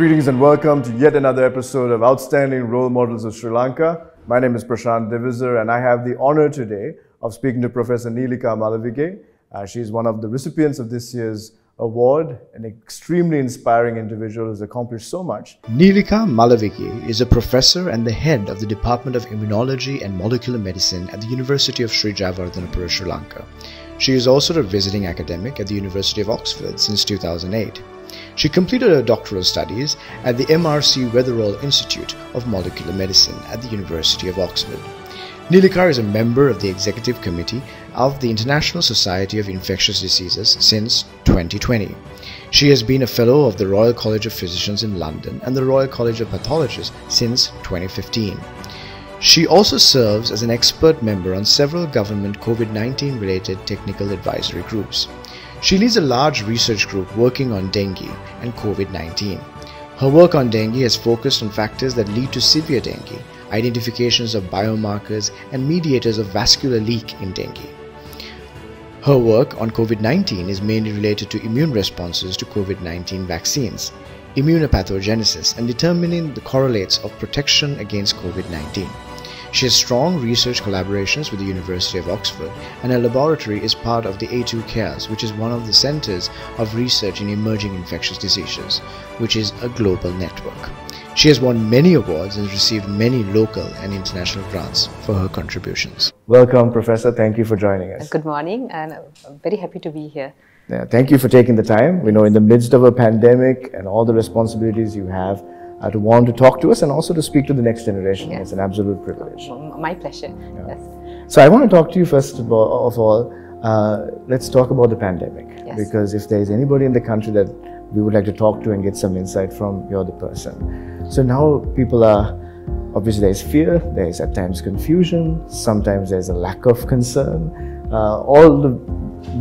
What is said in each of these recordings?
Greetings and welcome to yet another episode of Outstanding Role Models of Sri Lanka. My name is Prof.Neelika and I have the honor today of speaking to Prof.Neelika Malavige. She is one of the recipients of this year's award, an extremely inspiring individual who has accomplished so much. Neelika Malavige is a professor and the head of the Department of Immunology and Molecular Medicine at the University of Sri Jayawardhanapura, Sri Lanka. She is also a visiting academic at the University of Oxford since 2008. She completed her doctoral studies at the MRC Weatherall Institute of Molecular Medicine at the University of Oxford. Neelika is a member of the Executive Committee of the International Society of Infectious Diseases since 2020. She has been a Fellow of the Royal College of Physicians in London and the Royal College of Pathologists since 2015. She also serves as an expert member on several government COVID-19 related technical advisory groups. She leads a large research group working on dengue and COVID-19. Her work on dengue has focused on factors that lead to severe dengue, identifications of biomarkers, and mediators of vascular leak in dengue. Her work on COVID-19 is mainly related to immune responses to COVID-19 vaccines, immunopathogenesis, and determining the correlates of protection against COVID-19. She has strong research collaborations with the University of Oxford, and her laboratory is part of the A2 Cares, which is one of the centers of research in emerging infectious diseases, which is a global network. She has won many awards and received many local and international grants for her contributions. Welcome, Professor. Thank you for joining us. Good morning, and I'm very happy to be here. Yeah, thank you for taking the time. We know in the midst of a pandemic and all the responsibilities you have, to want to talk to us and also to speak to the next generation. Yes. It's an absolute privilege. My pleasure. Yeah. Yes. So I want to talk to you first of all, let's talk about the pandemic. Yes. Because if there's anybody in the country that we would like to talk to and get some insight from, you're the person. So now people are, obviously there's fear, there's at times confusion, sometimes there's a lack of concern, all the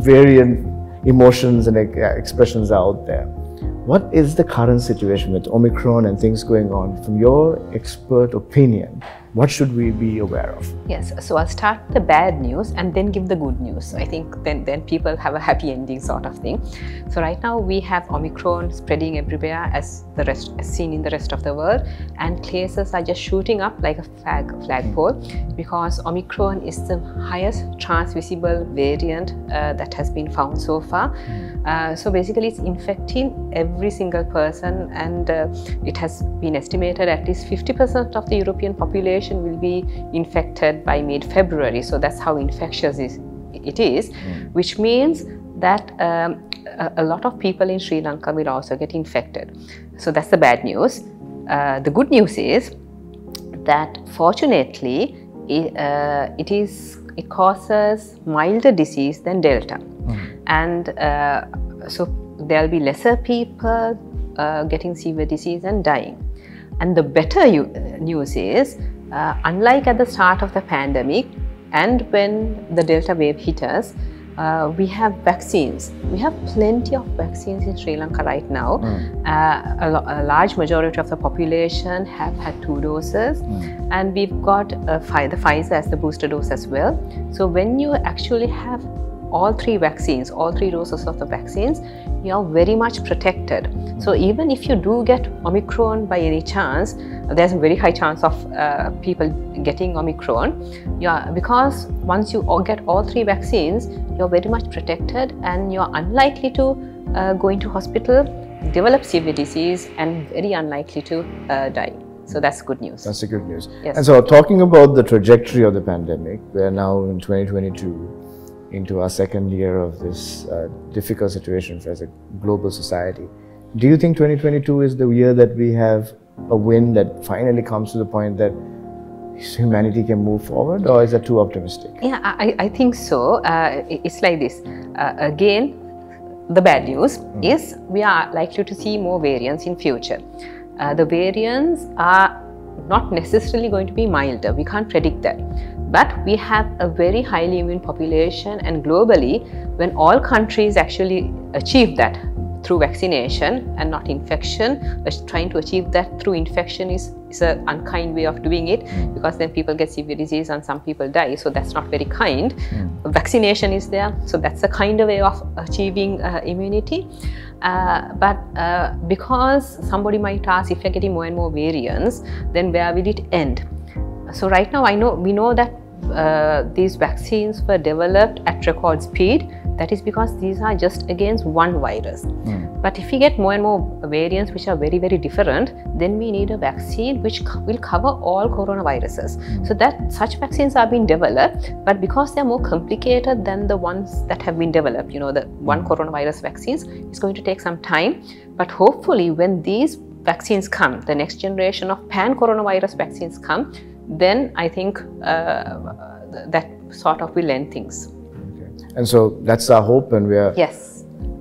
variant emotions and expressions are out there. What is the current situation with Omicron and things going on? From your expert opinion, what should we be aware of? Yes, so I'll start with the bad news and then give the good news. I think then people have a happy ending sort of thing. So right now we have Omicron spreading everywhere as seen in the rest of the world, and cases are just shooting up like a flagpole because Omicron is the highest transmissible variant that has been found so far. So basically it's infecting every single person, and it has been estimated at least 50% of the European population will be infected by mid-February. So that's how infectious it is, which means that a lot of people in Sri Lanka will also get infected. So that's the bad news. The good news is that fortunately it causes milder disease than Delta. And so there'll be lesser people getting severe disease and dying. And the better news is, unlike at the start of the pandemic and when the Delta wave hit us, we have vaccines. We have plenty of vaccines in Sri Lanka right now. A large majority of the population have had 2 doses, and we've got the Pfizer as the booster dose as well. So when you actually have all 3 vaccines, all 3 doses of the vaccines, you are very much protected. So even if you do get Omicron by any chance, there's a very high chance of people getting Omicron. Because once you get all 3 vaccines, you're very much protected and you're unlikely to go into hospital, develop severe disease, and very unlikely to die. So that's good news. That's the good news. Yes. And so talking about the trajectory of the pandemic, we're now in 2022. Into our second year of this difficult situation as a global society. Do you think 2022 is the year that we have a win that finally comes to the point that humanity can move forward, or is that too optimistic? Yeah, I think so. It's like this. Again, the bad news is we are likely to see more variants in future. The variants are not necessarily going to be milder. We can't predict that. But we have a very highly immune population, and globally, when all countries actually achieve that through vaccination and not infection, trying to achieve that through infection is an unkind way of doing it, because then people get severe disease and some people die. So that's not very kind. Vaccination is there, so that's a kind of way of achieving immunity. But because somebody might ask, if you're getting more and more variants, then where will it end? So right now we know that these vaccines were developed at record speed. That is because these are just against one virus. But if we get more and more variants which are very, very different, then we need a vaccine which will cover all coronaviruses. So that such vaccines are being developed, but because they're more complicated than the ones that have been developed, the one coronavirus vaccines, it's going to take some time. But hopefully when these vaccines come, the next generation of pan-coronavirus vaccines come, then I think that sort of will end things. And so that's our hope, and we are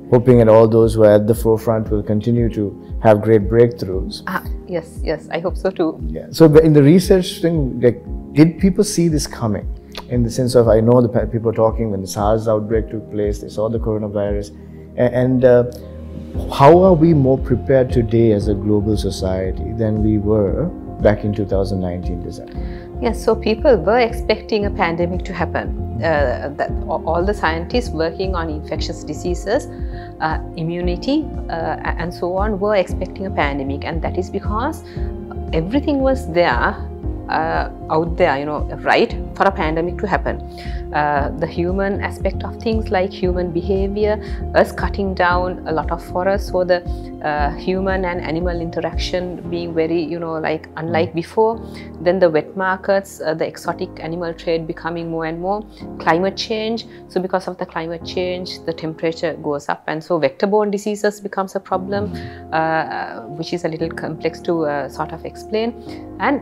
hoping that all those who are at the forefront will continue to have great breakthroughs. Yes, I hope so too. Yeah. So in the research thing, did people see this coming? In the sense of, I know the people are talking when the SARS outbreak took place, they saw the coronavirus. And how are we more prepared today as a global society than we were back in 2019 December? Yes, so people were expecting a pandemic to happen. All the scientists working on infectious diseases, immunity, and so on were expecting a pandemic, and that is because everything was there, out there, right, for a pandemic to happen. The human aspect of things like human behavior, us cutting down a lot of forests, so the human and animal interaction being very, unlike before. Then the wet markets, the exotic animal trade becoming more and more. Climate change, so because of the climate change, the temperature goes up, and so vector-borne diseases becomes a problem, which is a little complex to sort of explain, and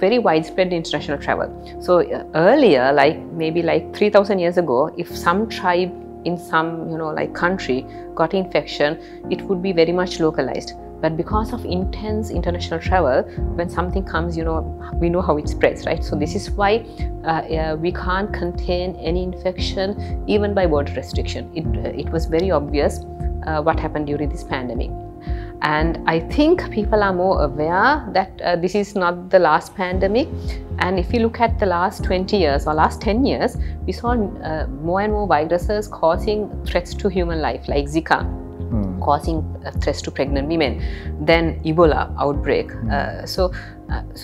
very widespread international travel. So earlier, maybe 3,000 years ago, if some tribe in some country got infection, it would be very much localized. But because of intense international travel, when something comes, we know how it spreads, right? So this is why we can't contain any infection even by border restriction. It was very obvious what happened during this pandemic. And I think people are more aware that this is not the last pandemic. And if you look at the last 20 years or last 10 years, we saw more and more viruses causing threats to human life, like Zika, causing threats to pregnant women, then Ebola outbreak. So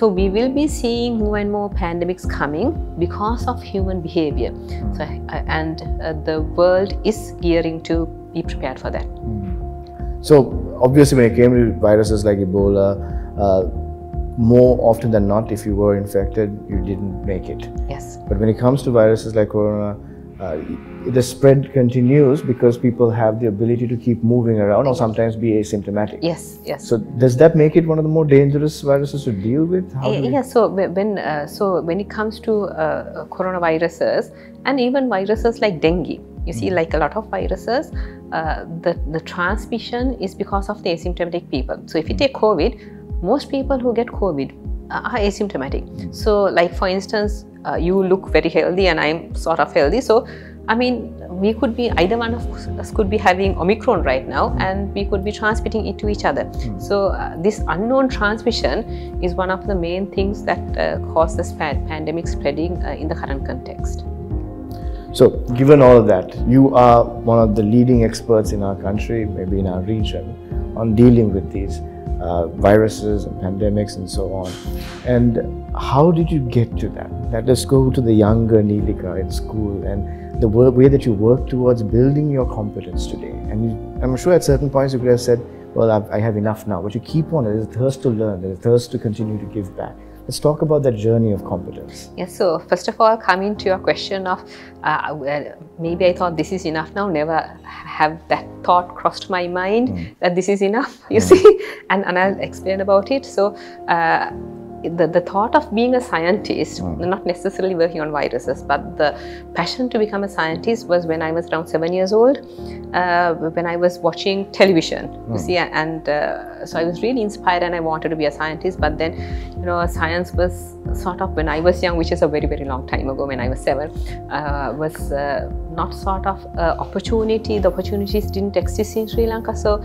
we will be seeing more and more pandemics coming because of human behavior. So, and the world is gearing to be prepared for that. So obviously when it came to viruses like Ebola, more often than not, if you were infected, you didn't make it. Yes. But when it comes to viruses like corona, the spread continues because people have the ability to keep moving around or sometimes be asymptomatic. Yes. So does that make it one of the more dangerous viruses to deal with? So when it comes to coronaviruses and even viruses like dengue, you see, like a lot of viruses, the transmission is because of the asymptomatic people. So if you take COVID, most people who get COVID are asymptomatic. So like for instance, you look very healthy and I'm sort of healthy. So I mean, we could be, either one of us could be having Omicron right now and we could be transmitting it to each other. So this unknown transmission is one of the main things that cause this pandemic spreading in the current context. So given all of that, you are one of the leading experts in our country, maybe in our region, on dealing with these viruses and pandemics and so on. And how did you get to that? Let's go to the younger Neelika in school and the way that you work towards building your competence today. And I'm sure at certain points you could have said, well, I have enough now, but you keep on. There's a thirst to learn, there's a thirst to continue to give back. Let's talk about that journey of competence. Yes, so first of all, coming to your question of maybe I thought this is enough now, never have that thought crossed my mind that this is enough, you see, and I'll explain about it. So the thought of being a scientist, not necessarily working on viruses, but the passion to become a scientist was when I was around 7 years old, when I was watching television, you see, and so I was really inspired and I wanted to be a scientist. But then, you know, science was sort of, when I was young, which is a very, very long time ago, when I was 7, was not sort of opportunity. The opportunities didn't exist in Sri Lanka. So,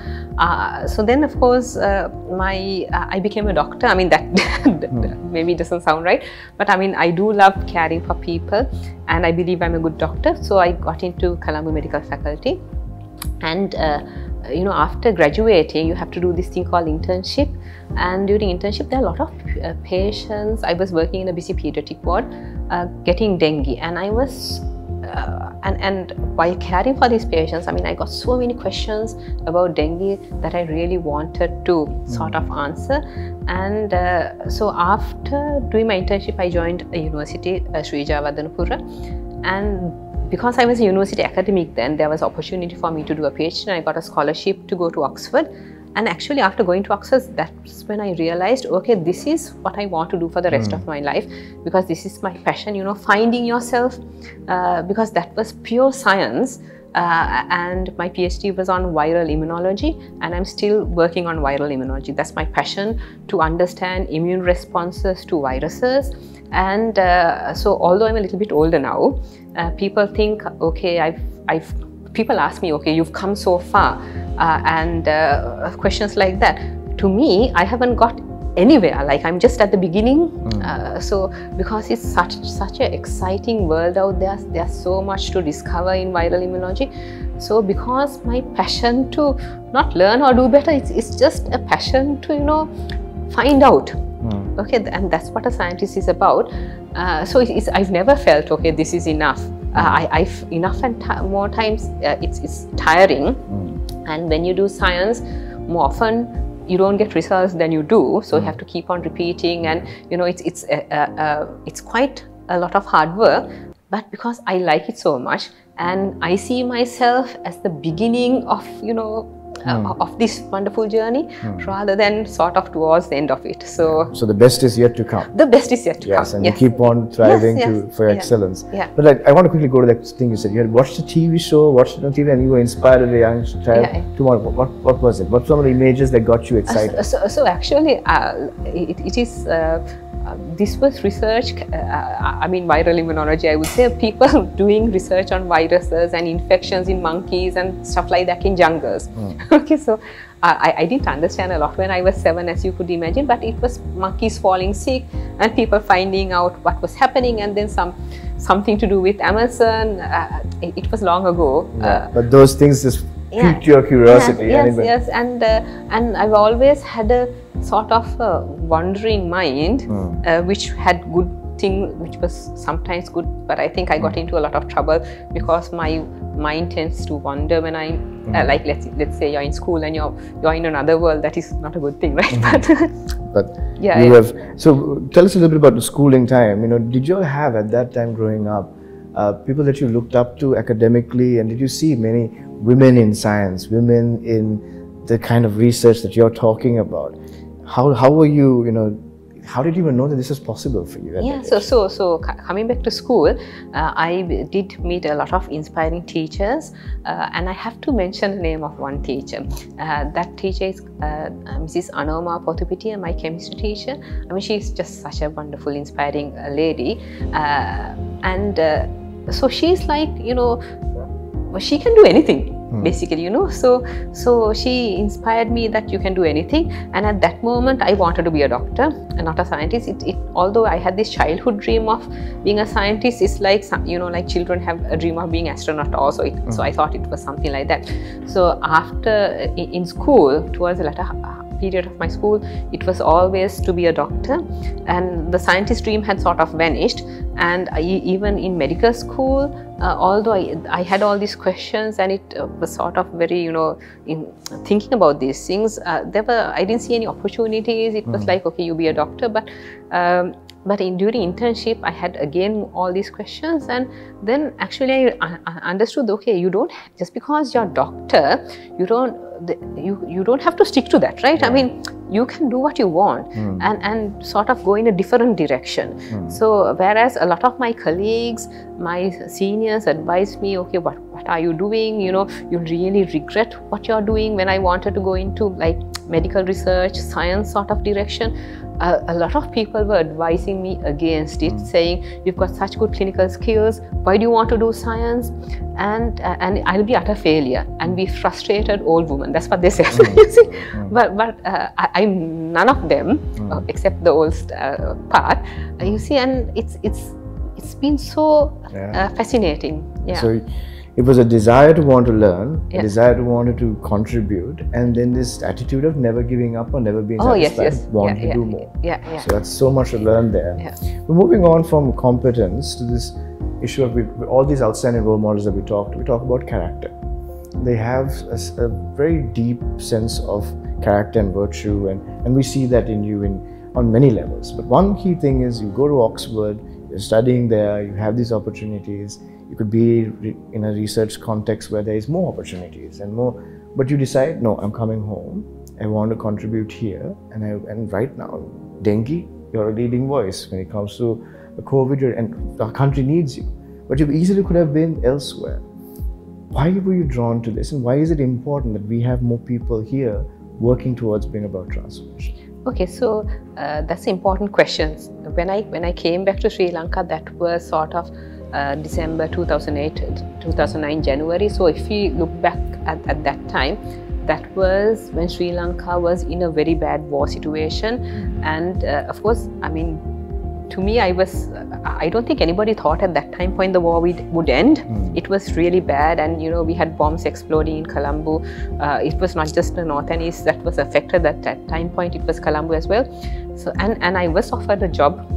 so then of course, I became a doctor. I mean, that maybe doesn't sound right, but I mean, I do love caring for people and I believe I'm a good doctor. So I got into Colombo Medical Faculty, and after graduating, you have to do this thing called internship. And during internship, there are a lot of patients. I was working in a busy pediatric ward, getting dengue, and I was and while caring for these patients, I mean, I got so many questions about dengue that I really wanted to sort of answer. And so after doing my internship, I joined a university, Sri Javadanapura, and because I was a university academic then, there was opportunity for me to do a PhD, and I got a scholarship to go to Oxford. And actually, after going to Oxford, that's when I realized, okay, this is what I want to do for the rest of my life, because this is my passion, finding yourself, because that was pure science. And my PhD was on viral immunology, and I'm still working on viral immunology. That's my passion, to understand immune responses to viruses. And so although I'm a little bit older now, people think, okay, people ask me, okay, you've come so far, and questions like that. To me, I haven't got anywhere, like I'm just at the beginning. So because it's such an exciting world out there, there's so much to discover in viral immunology. So because my passion to not learn or do better, it's just a passion to find out. Okay, and that's what a scientist is about. So I've never felt, okay, this is enough. I've enough and more times it's tiring. And when you do science, more often you don't get results than you do. So you have to keep on repeating, and it's quite a lot of hard work. But because I like it so much, and I see myself as the beginning of of this wonderful journey, rather than sort of towards the end of it. So the best is yet to come. The best is yet to come. Yes, and you keep on thriving for excellence. Yeah. But I want to quickly go to that thing you said. You had watched the TV show, watched it on TV, and you were inspired as a young child. Tomorrow, what was it? What were some of the images that got you excited? So actually, it is. This was research, I mean viral immunology, I would say, people doing research on viruses and infections in monkeys and stuff like that in jungles. Okay, so I didn't understand a lot when I was 7, as you could imagine, but it was monkeys falling sick and people finding out what was happening, and then something to do with Amazon. It was long ago. But those things just piqued your curiosity. Yes, and I've always had a sort of a wandering mind, which had good thing, which was sometimes good, but I think I got into a lot of trouble because my mind tends to wander when I like let's say you're in school and you're in another world. That is not a good thing, right? But you have, so tell us a little bit about the schooling time. Did you have at that time growing up people that you looked up to academically, and did you see many women in science, women in the kind of research that you're talking about? How were you, how did you even know that this is possible for you? So coming back to school, I did meet a lot of inspiring teachers, and I have to mention the name of one teacher. That teacher is Mrs. Anoma Pothupitia, my chemistry teacher. I mean, she's just such a wonderful, inspiring lady, and so she's like, she can do anything. Basically, so she inspired me that you can do anything. And at that moment, I wanted to be a doctor and not a scientist. Although I had this childhood dream of being a scientist, it's like like children have a dream of being astronaut also. So I thought it was something like that. So after in school, towards the latter period of my school, it was always to be a doctor, and the scientist dream had sort of vanished. And even in medical school, although I had all these questions, and it was sort of very, in thinking about these things, I didn't see any opportunities. It was like, okay, you be a doctor, but during internship, I had again all these questions, and then actually I understood, okay, you don't, just because you're a doctor, you don't have to stick to that, right? I mean, you can do what you want and sort of go in a different direction. So whereas a lot of my colleagues, my seniors advised me, okay, what are you doing? You'll really regret what you're doing. When I wanted to go into like medical research, science sort of direction, a lot of people were advising me against it, saying, you've got such good clinical skills, why do you want to do science? And I'll be utter failure and be frustrated old woman. That's what they said. You see? But I'm none of them, except the old part. You see, and it's been so fascinating. Yeah. So it was a desire to want to learn, a desire to want to contribute, and then this attitude of never giving up or never being satisfied, want to do more. So that's so much to learn there. We're moving on from competence to this issue of with all these outstanding role models that we talk about character. They have a very deep sense of character and virtue, and we see that in you on many levels. But one key thing is you go to Oxford, you're studying there, you have these opportunities. You could be in a research context where there is more opportunities and more, but you decide, no, I'm coming home. I want to contribute here, and right now, dengue, you're a leading voice when it comes to COVID, and our country needs you. But you easily could have been elsewhere. Why were you drawn to this, and why is it important that we have more people here working towards bringing about transformation? Okay, so that's important questions. When I came back to Sri Lanka, that was sort of December 2009 January. So if we look back at that time, that was when Sri Lanka was in a very bad war situation, and of course, I mean, to me, I don't think anybody thought at that time point the war would end. It was really bad, and we had bombs exploding in Colombo. It was not just the north and east that was affected at that time point, it was Colombo as well. So and I was offered a job,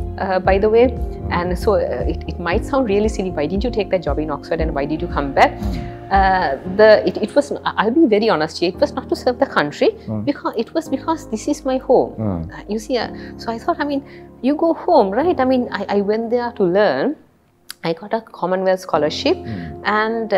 by the way, and so it might sound really silly, why didn't you take that job in Oxford and why did you come back? It was, I'll be very honest here, it was not to serve the country, because this is my home. You see, so I thought, I mean, you go home, right? I mean, I went there to learn. I got a Commonwealth scholarship, and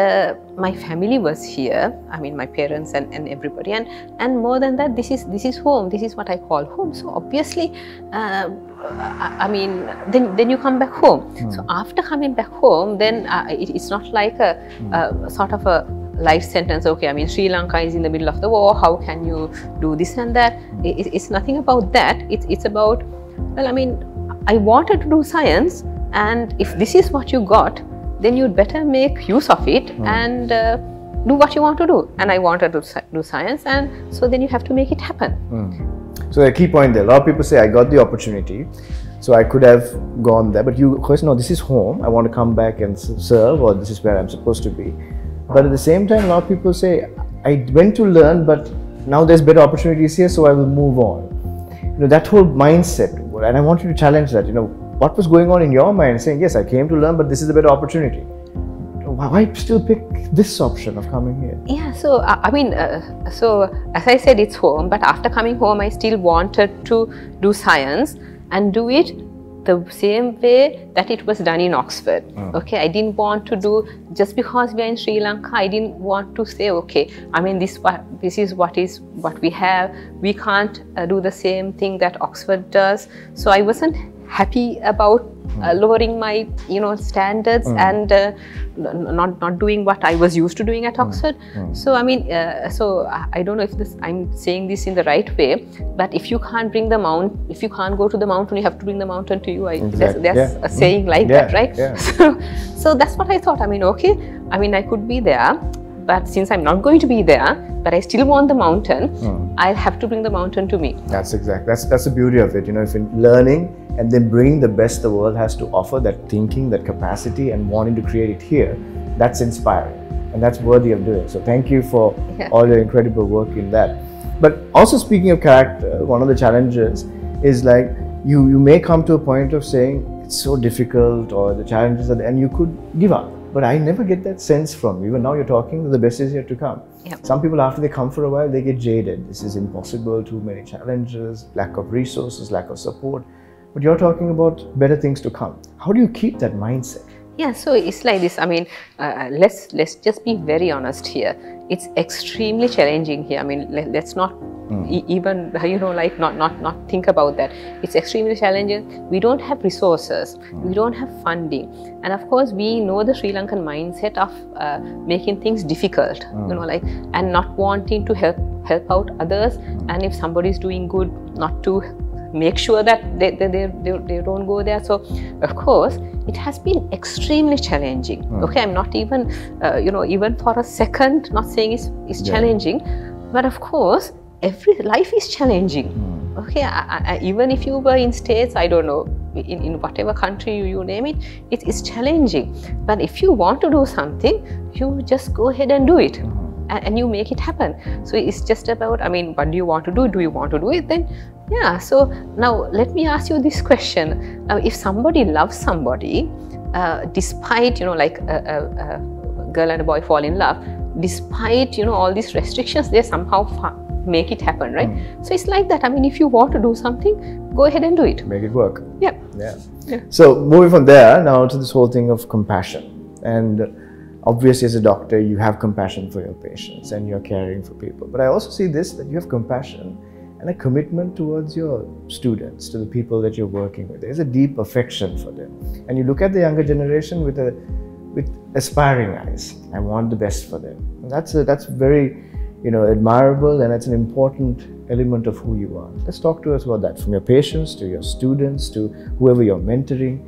my family was here. I mean, my parents and everybody, and more than that, this is home. This is what I call home. So obviously, I mean, then you come back home. So after coming back home, then it's not like a sort of a life sentence. Okay, I mean, Sri Lanka is in the middle of the war. How can you do this and that? It's nothing about that. It's about, well, I mean, I wanted to do science. And if this is what you got, then you'd better make use of it and do what you want to do. And I wanted to do science, and so then you have to make it happen. So the key point there, a lot of people say, I got the opportunity, so I could have gone there. But you, of course, no, this is home. I want to come back and serve, or this is where I'm supposed to be. But at the same time, a lot of people say, I went to learn, but now there's better opportunities here, so I will move on. That whole mindset, and I want you to challenge that. What was going on in your mind, saying, yes, I came to learn, but this is a better opportunity? Why still pick this option of coming here? Yeah, so I mean, so as I said, it's home, but after coming home, I still wanted to do science and do it the same way that it was done in Oxford. Okay, I didn't want to do, just because we are in Sri Lanka, I didn't want to say, okay, I mean, this is what we have. We can't do the same thing that Oxford does. So I wasn't happy about lowering my standards and not doing what I was used to doing at Oxford. So I mean, so I don't know if I'm saying this in the right way, but if you can't bring the mountain, if you can't go to the mountain, you have to bring the mountain to you. There's a saying like that, right? So that's what I thought. I mean, okay, I mean, I could be there, but since I'm not going to be there, but I still want the mountain, I'll have to bring the mountain to me. That's the beauty of it. If you're learning and then bringing the best the world has to offer, that thinking, that capacity, and wanting to create it here, that's inspiring and that's worthy of doing. So thank you for all your incredible work in that. But also, speaking of character, one of the challenges is like you may come to a point of saying it's so difficult, or the challenges are there, and you could give up. But I never get that sense from you. Even now you're talking, the best is yet to come. Some people, after they come for a while, they get jaded. This is impossible, too many challenges, lack of resources, lack of support. But you're talking about better things to come. How do you keep that mindset? Yeah, so it's like this. I mean, let's just be very honest here. It's extremely challenging here. I mean, let's not even like not think about that. It's extremely challenging. We don't have resources. We don't have funding, and of course, we know the Sri Lankan mindset of making things difficult. Like, and not wanting to help out others. And if somebody is doing good, not to make sure that they don't go there. So of course it has been extremely challenging. Okay, I'm not even even for a second not saying it's challenging, but of course every life is challenging. Okay, even if you were in States, I don't know, in whatever country you name it, it's challenging. But if you want to do something, you just go ahead and do it. And you make it happen. So it's just about, I mean, what do you want to do? Do you want to do it? Then, yeah. So now let me ask you this question. If somebody loves somebody, despite, like a girl and a boy fall in love, despite, all these restrictions, they somehow make it happen, right? So it's like that. I mean, if you want to do something, go ahead and do it. Make it work. Yeah. So moving from there now to this whole thing of compassion. And obviously, as a doctor, you have compassion for your patients and you're caring for people. But I also see this, that you have compassion and a commitment towards your students, to the people that you're working with. There's a deep affection for them. And you look at the younger generation with aspiring eyes. I want the best for them. And that's very, admirable, and that's an important element of who you are. Let's talk to us about that, from your patients to your students to whoever you're mentoring.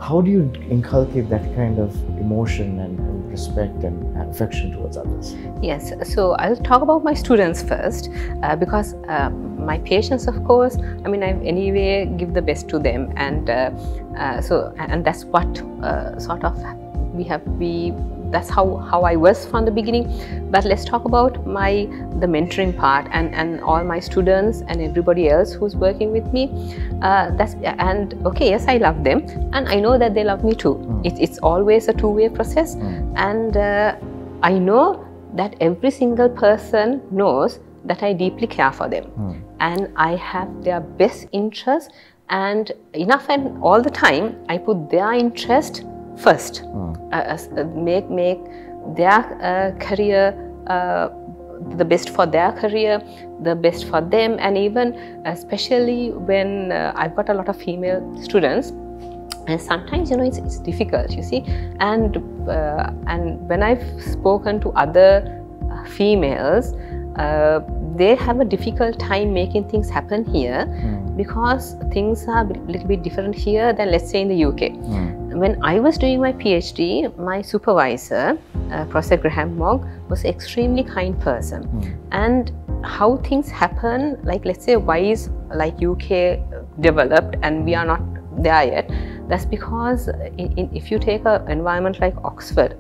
How do you inculcate that kind of emotion and respect and affection towards others? Yes, so I'll talk about my students first, because my patients, of course, I mean, I anyway give the best to them, and and that's what sort of that's how I was from the beginning. But let's talk about the mentoring part and all my students and everybody else who's working with me. Okay, yes, I love them, and I know that they love me too. It's always a two-way process, and I know that every single person knows that I deeply care for them, and I have their best interest, and enough and all the time I put their interest first. Make their career the best for their career, the best for them, and even especially when I've got a lot of female students, and sometimes it's difficult, you see, and when I've spoken to other females, they have a difficult time making things happen here, because things are a little bit different here than, let's say, in the UK. When I was doing my PhD, my supervisor, Professor Graham Mogg, was an extremely kind person. And how things happen, like, let's say, why is like UK developed and we are not there yet? That's because if you take an environment like Oxford,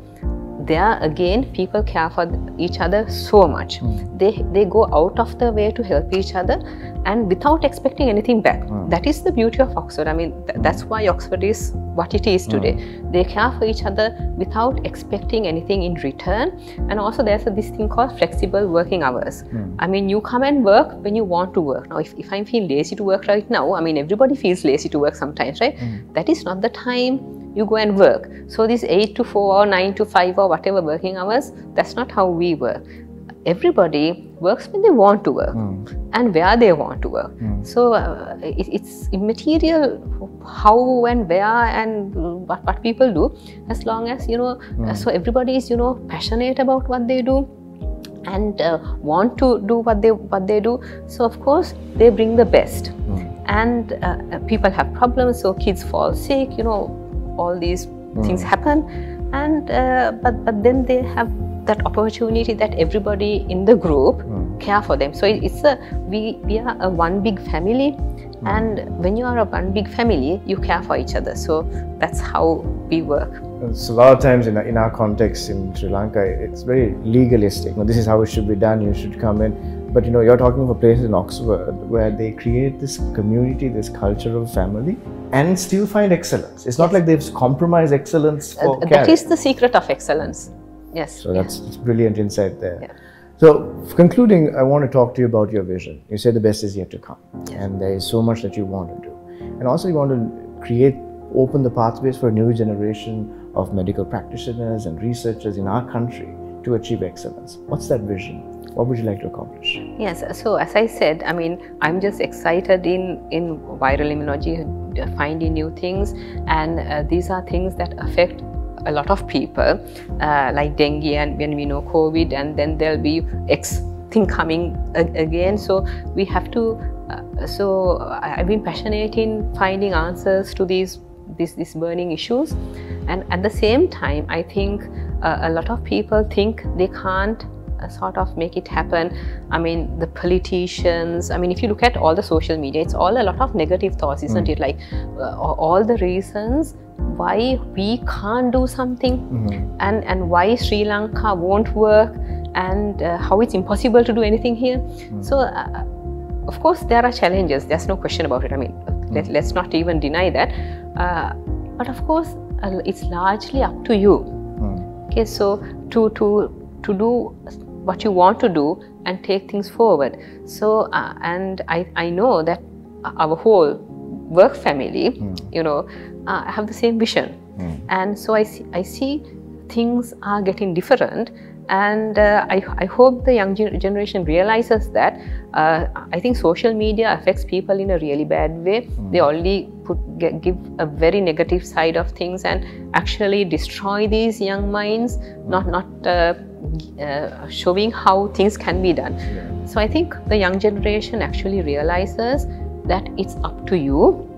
there again people care for each other so much. They go out of the way to help each other, and without expecting anything back. That is the beauty of Oxford. I mean, that's why Oxford is what it is today. They care for each other without expecting anything in return. And also there's this thing called flexible working hours. I mean, you come and work when you want to work. Now, if I feel lazy to work right now, I mean, everybody feels lazy to work sometimes, right? That is not the time you go and work. So this 8 to 4 or 9 to 5 or whatever working hours, that's not how we work. Everybody works when they want to work and where they want to work. So it's immaterial how and where and what people do, as long as, so everybody is, passionate about what they do and want to do what they do. So of course they bring the best. And people have problems, so kids fall sick, all these things happen, and but then they have that opportunity that everybody in the group care for them. So we are a one big family, and when you are a one big family, you care for each other. So that's how we work. So a lot of times in our context in Sri Lanka, it's very legalistic. This is how it should be done, you should come in. But you're talking of a place in Oxford where they create this community, this culture of family, and still find excellence. It's not like they've compromised excellence for that is the secret of excellence. Yes. So that's brilliant insight there. So concluding, I want to talk to you about your vision. You said the best is yet to come, and there is so much that you want to do. And also you want to open the pathways for a new generation of medical practitioners and researchers in our country to achieve excellence. What's that vision? What would you like to accomplish? Yes, so as I said, I mean, I'm just excited in viral immunology, finding new things, and these are things that affect a lot of people, like dengue, and when we know COVID, and then there'll be X thing coming again. So we have to, so I've been passionate in finding answers to these burning issues, and at the same time, I think a lot of people think they can't sort of make it happen. I mean, the politicians, I mean, if you look at all the social media, it's all a lot of negative thoughts, isn't it? Like all the reasons why we can't do something, and why Sri Lanka won't work, and how it's impossible to do anything here. So of course there are challenges, there's no question about it. I mean, let's not even deny that, but of course it's largely up to you. Okay, so to do what you want to do and take things forward. So and I know that our whole work family, you know, have the same vision, and so I see things are getting different, and I hope the young generation realizes that. I think social media affects people in a really bad way. They only give a very negative side of things and actually destroy these young minds, not showing how things can be done. So I think the young generation actually realizes that it's up to you,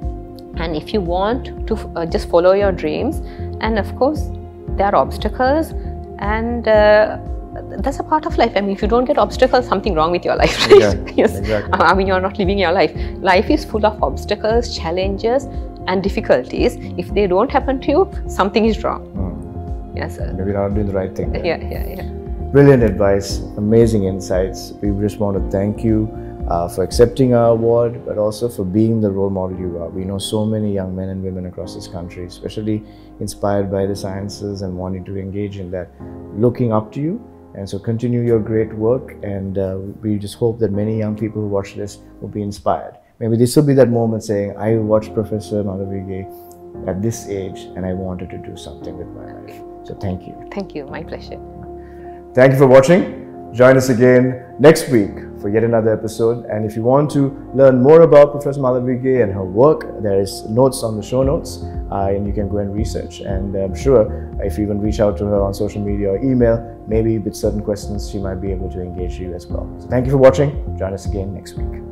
and if you want to just follow your dreams, and of course there are obstacles, and that's a part of life. I mean, if you don't get obstacles, something wrong with your life, right? Yeah, yes. Exactly. I mean, you're not living your life. Life is full of obstacles, challenges, and difficulties. If they don't happen to you, something is wrong. Yes, sir. Maybe not doing the right thing. Then. Yeah. Brilliant advice, amazing insights. We just want to thank you for accepting our award, but also for being the role model you are. We know so many young men and women across this country, especially inspired by the sciences and wanting to engage in that, looking up to you. And so continue your great work, and we just hope that many young people who watch this will be inspired. Maybe this will be that moment saying, I watched Professor Malavige at this age and I wanted to do something with my life. So thank you. Thank you, my pleasure. Thank you for watching. Join us again next week for yet another episode. And if you want to learn more about Professor Malavige and her work, there is notes on the show notes, and you can go and research. And I'm sure if you even reach out to her on social media or email, maybe with certain questions, she might be able to engage you as well. So thank you for watching. Join us again next week.